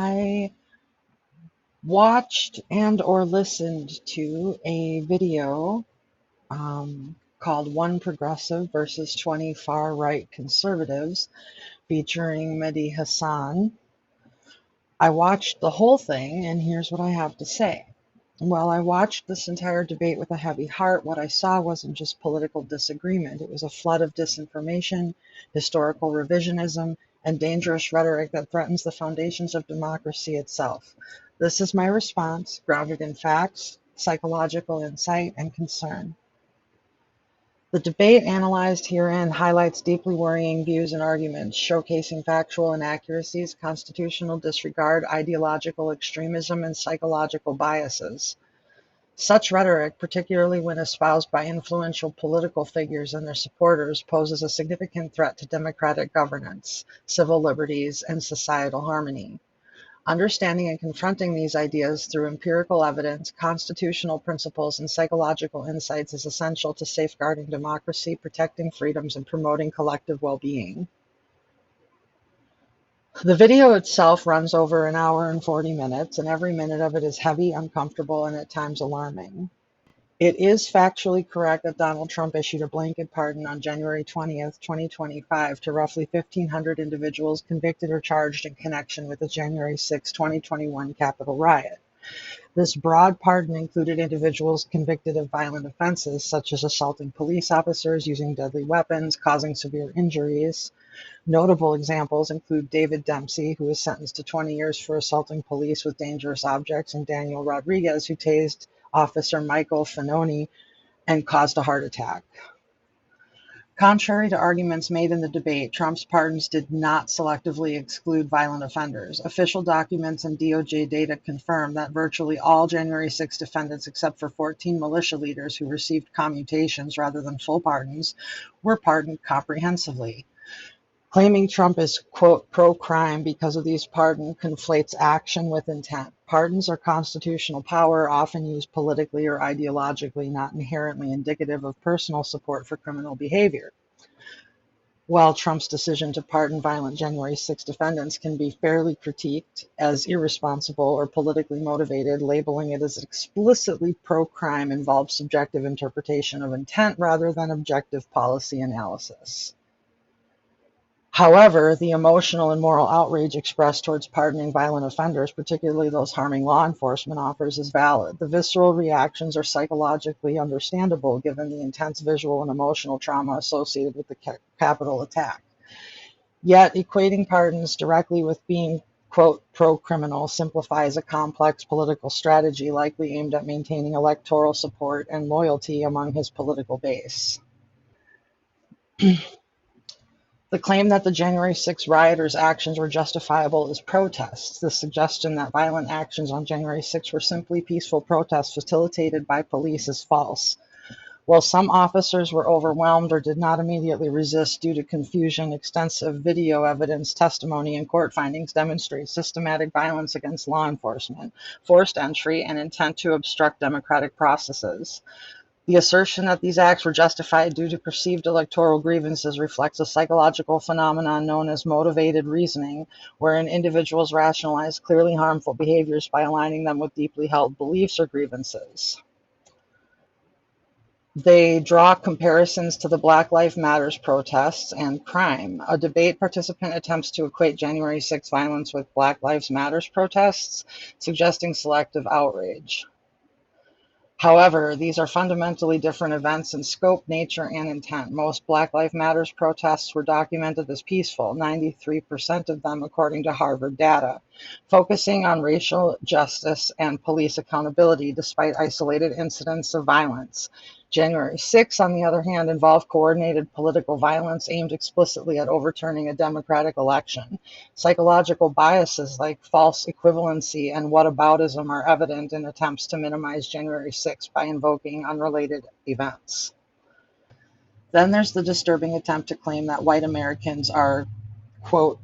I watched and or listened to a video called One Progressive versus 20 Far-Right Conservatives featuring Mehdi Hasan. I watched the whole thing, and here's what I have to say. While I watched this entire debate with a heavy heart, what I saw wasn't just political disagreement. It was a flood of disinformation, historical revisionism, and dangerous rhetoric that threatens the foundations of democracy itself. This is my response, grounded in facts, psychological insight, and concern. The debate analyzed herein highlights deeply worrying views and arguments, showcasing factual inaccuracies, constitutional disregard, ideological extremism, and psychological biases. Such rhetoric, particularly when espoused by influential political figures and their supporters, poses a significant threat to democratic governance, civil liberties, and societal harmony. Understanding and confronting these ideas through empirical evidence, constitutional principles, and psychological insights is essential to safeguarding democracy, protecting freedoms, and promoting collective well-being. The video itself runs over an hour and 40 minutes, and every minute of it is heavy, uncomfortable, and at times alarming. It is factually correct that Donald Trump issued a blanket pardon on January 20th, 2025 to roughly 1,500 individuals convicted or charged in connection with the January 6, 2021 Capitol riot. This broad pardon included individuals convicted of violent offenses such as assaulting police officers, using deadly weapons, causing severe injuries. Notable examples include David Dempsey, who was sentenced to 20 years for assaulting police with dangerous objects, and Daniel Rodriguez, who tased Officer Michael Fanoni and caused a heart attack. Contrary to arguments made in the debate, Trump's pardons did not selectively exclude violent offenders. Official documents and DOJ data confirm that virtually all January 6 defendants, except for 14 militia leaders who received commutations rather than full pardons, were pardoned comprehensively. Claiming Trump is, quote, pro-crime because of these pardons conflates action with intent. Pardons are constitutional power, often used politically or ideologically, not inherently indicative of personal support for criminal behavior. While Trump's decision to pardon violent January 6 defendants can be fairly critiqued as irresponsible or politically motivated, labeling it as explicitly pro-crime involves subjective interpretation of intent rather than objective policy analysis. However, the emotional and moral outrage expressed towards pardoning violent offenders, particularly those harming law enforcement officers, is valid. The visceral reactions are psychologically understandable given the intense visual and emotional trauma associated with the Capitol attack. Yet, equating pardons directly with being, quote, pro-criminal simplifies a complex political strategy likely aimed at maintaining electoral support and loyalty among his political base. The claim that the January 6 rioters' actions were justifiable as protests. The suggestion that violent actions on January 6 were simply peaceful protests facilitated by police is false. While some officers were overwhelmed or did not immediately resist due to confusion, extensive video evidence, testimony, and court findings demonstrate systematic violence against law enforcement, forced entry, and intent to obstruct democratic processes. The assertion that these acts were justified due to perceived electoral grievances reflects a psychological phenomenon known as motivated reasoning, wherein individuals rationalize clearly harmful behaviors by aligning them with deeply held beliefs or grievances. They draw comparisons to the Black Lives Matter protests and crime. A debate participant attempts to equate January 6 violence with Black Lives Matter protests, suggesting selective outrage. However, these are fundamentally different events in scope, nature, and intent. Most Black Lives Matter protests were documented as peaceful, 93% of them according to Harvard data, focusing on racial justice and police accountability despite isolated incidents of violence. January 6, on the other hand, involved coordinated political violence aimed explicitly at overturning a democratic election. Psychological biases like false equivalency and whataboutism are evident in attempts to minimize January 6 by invoking unrelated events. Then there's the disturbing attempt to claim that white Americans are, quote,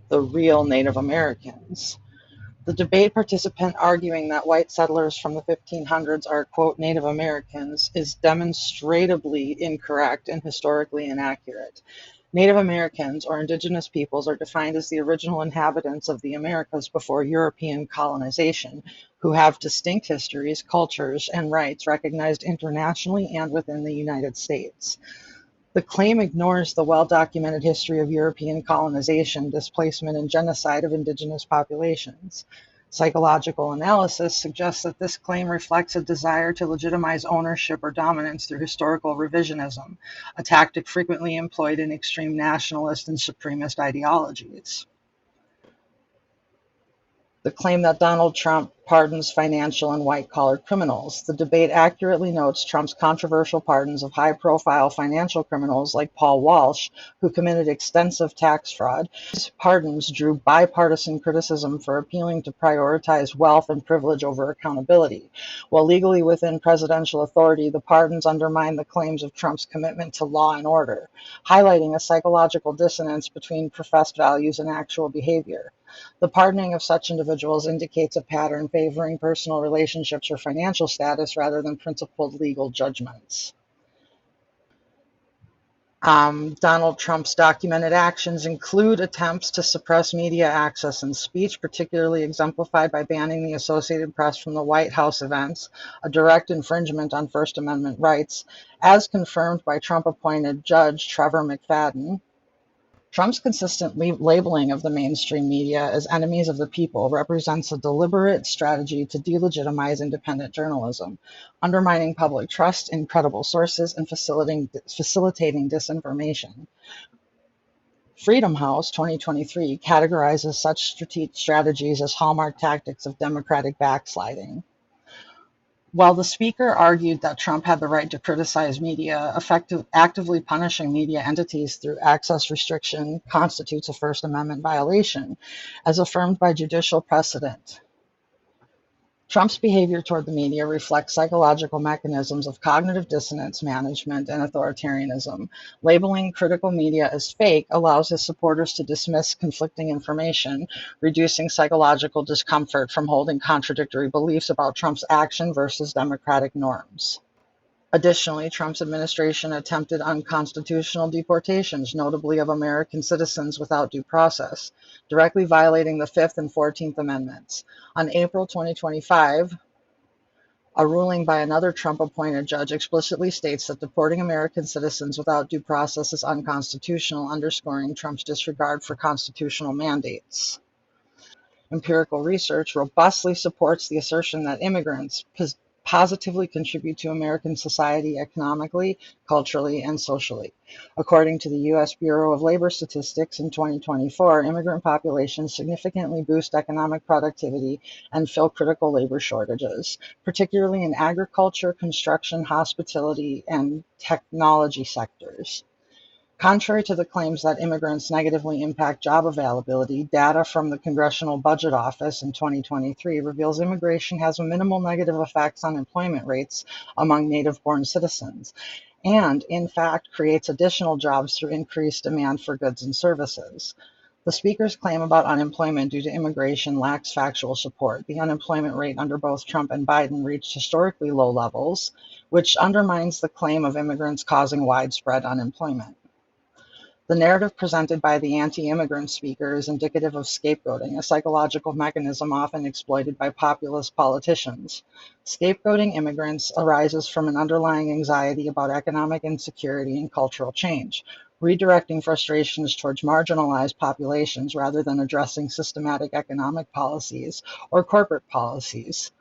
the real Native Americans. The debate participant arguing that white settlers from the 1500s are, quote, Native Americans is demonstrably incorrect and historically inaccurate. Native Americans, or indigenous peoples, are defined as the original inhabitants of the Americas before European colonization, who have distinct histories, cultures, and rights recognized internationally and within the United States. The claim ignores the well-documented history of European colonization, displacement, and genocide of indigenous populations. Psychological analysis suggests that this claim reflects a desire to legitimize ownership or dominance through historical revisionism, a tactic frequently employed in extreme nationalist and supremacist ideologies. The claim that Donald Trump pardons financial and white-collar criminals. The debate accurately notes Trump's controversial pardons of high-profile financial criminals like Paul Walsh, who committed extensive tax fraud. These pardons drew bipartisan criticism for appealing to prioritize wealth and privilege over accountability. While legally within presidential authority, the pardons undermine the claims of Trump's commitment to law and order, highlighting a psychological dissonance between professed values and actual behavior. The pardoning of such individuals indicates a pattern favoring personal relationships or financial status rather than principled legal judgments. Donald Trump's documented actions include attempts to suppress media access and speech, particularly exemplified by banning the Associated Press from the White House events, a direct infringement on First Amendment rights, as confirmed by Trump-appointed Judge Trevor McFadden. Trump's consistent labeling of the mainstream media as enemies of the people represents a deliberate strategy to delegitimize independent journalism, undermining public trust in credible sources and facilitating disinformation. Freedom House 2023 categorizes such strategies as hallmark tactics of democratic backsliding. While the speaker argued that Trump had the right to criticize media, actively punishing media entities through access restriction constitutes a First Amendment violation, as affirmed by judicial precedent. Trump's behavior toward the media reflects psychological mechanisms of cognitive dissonance management and authoritarianism. Labeling critical media as fake allows his supporters to dismiss conflicting information, reducing psychological discomfort from holding contradictory beliefs about Trump's action versus democratic norms. Additionally, Trump's administration attempted unconstitutional deportations, notably of American citizens without due process, directly violating the Fifth and 14th Amendments. On April 2025, a ruling by another Trump-appointed judge explicitly states that deporting American citizens without due process is unconstitutional, underscoring Trump's disregard for constitutional mandates. Empirical research robustly supports the assertion that immigrants positively contribute to American society economically, culturally, and socially. According to the U.S. Bureau of Labor Statistics in 2024, immigrant populations significantly boost economic productivity and fill critical labor shortages, particularly in agriculture, construction, hospitality, and technology sectors. Contrary to the claims that immigrants negatively impact job availability, data from the Congressional Budget Office in 2023 reveals immigration has minimal negative effects on employment rates among native-born citizens, and, in fact, creates additional jobs through increased demand for goods and services. The speaker's claim about unemployment due to immigration lacks factual support. The unemployment rate under both Trump and Biden reached historically low levels, which undermines the claim of immigrants causing widespread unemployment. The narrative presented by the anti-immigrant speaker is indicative of scapegoating, a psychological mechanism often exploited by populist politicians. Scapegoating immigrants arises from an underlying anxiety about economic insecurity and cultural change, redirecting frustrations towards marginalized populations rather than addressing systematic economic policies or corporate policies.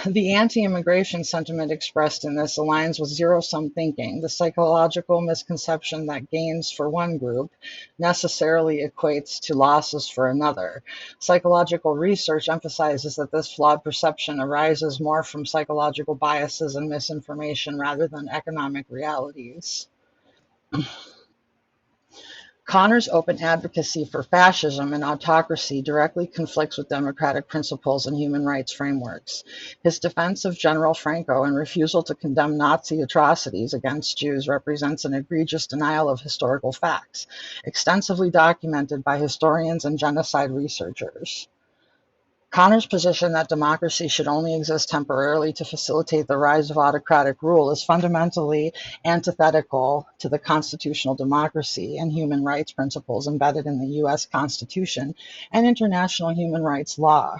The anti-immigration sentiment expressed in this aligns with zero-sum thinking, the psychological misconception that gains for one group necessarily equates to losses for another. Psychological research emphasizes that this flawed perception arises more from psychological biases and misinformation rather than economic realities. Connor's open advocacy for fascism and autocracy directly conflicts with democratic principles and human rights frameworks. His defense of General Franco and refusal to condemn Nazi atrocities against Jews represents an egregious denial of historical facts, extensively documented by historians and genocide researchers. Connor's position that democracy should only exist temporarily to facilitate the rise of autocratic rule is fundamentally antithetical to the constitutional democracy and human rights principles embedded in the U.S. Constitution and international human rights law.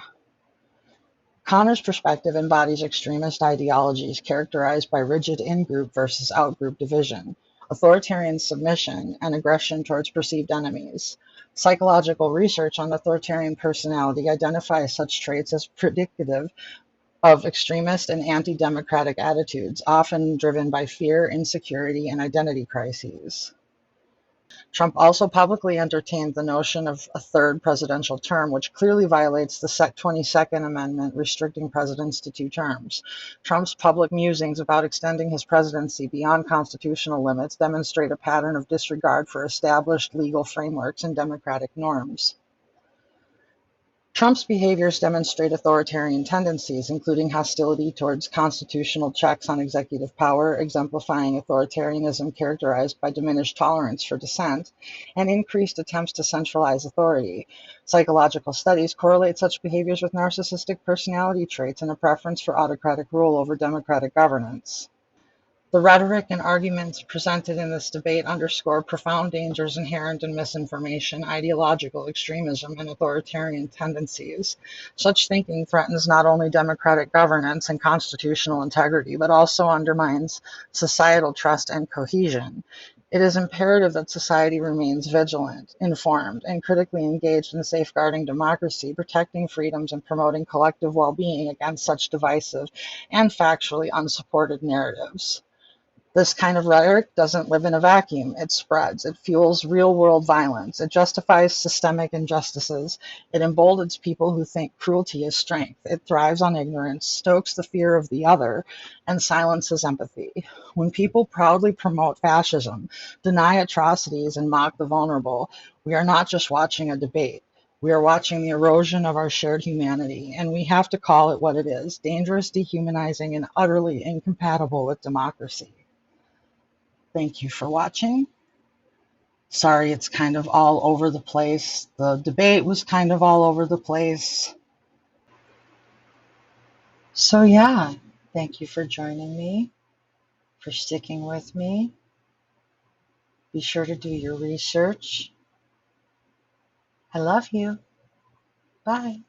Connor's perspective embodies extremist ideologies characterized by rigid in-group versus out-group division, authoritarian submission, and aggression towards perceived enemies. Psychological research on authoritarian personality identifies such traits as predictive of extremist and anti-democratic attitudes, often driven by fear, insecurity, and identity crises. Trump also publicly entertained the notion of a third presidential term, which clearly violates the 22nd Amendment restricting presidents to 2 terms. Trump's public musings about extending his presidency beyond constitutional limits demonstrate a pattern of disregard for established legal frameworks and democratic norms. Trump's behaviors demonstrate authoritarian tendencies, including hostility towards constitutional checks on executive power, exemplifying authoritarianism characterized by diminished tolerance for dissent, and increased attempts to centralize authority. Psychological studies correlate such behaviors with narcissistic personality traits and a preference for autocratic rule over democratic governance. The rhetoric and arguments presented in this debate underscore profound dangers inherent in misinformation, ideological extremism, and authoritarian tendencies. Such thinking threatens not only democratic governance and constitutional integrity, but also undermines societal trust and cohesion. It is imperative that society remains vigilant, informed, and critically engaged in safeguarding democracy, protecting freedoms, and promoting collective well-being against such divisive and factually unsupported narratives. This kind of rhetoric doesn't live in a vacuum. It spreads. It fuels real-world violence. It justifies systemic injustices. It emboldens people who think cruelty is strength. It thrives on ignorance, stokes the fear of the other, and silences empathy. When people proudly promote fascism, deny atrocities, and mock the vulnerable, we are not just watching a debate. We are watching the erosion of our shared humanity, and we have to call it what it is: dangerous, dehumanizing, and utterly incompatible with democracy. Thank you for watching. Sorry, it's kind of all over the place. The debate was kind of all over the place. So, yeah, thank you for joining me, for sticking with me. Be sure to do your research. I love you. Bye.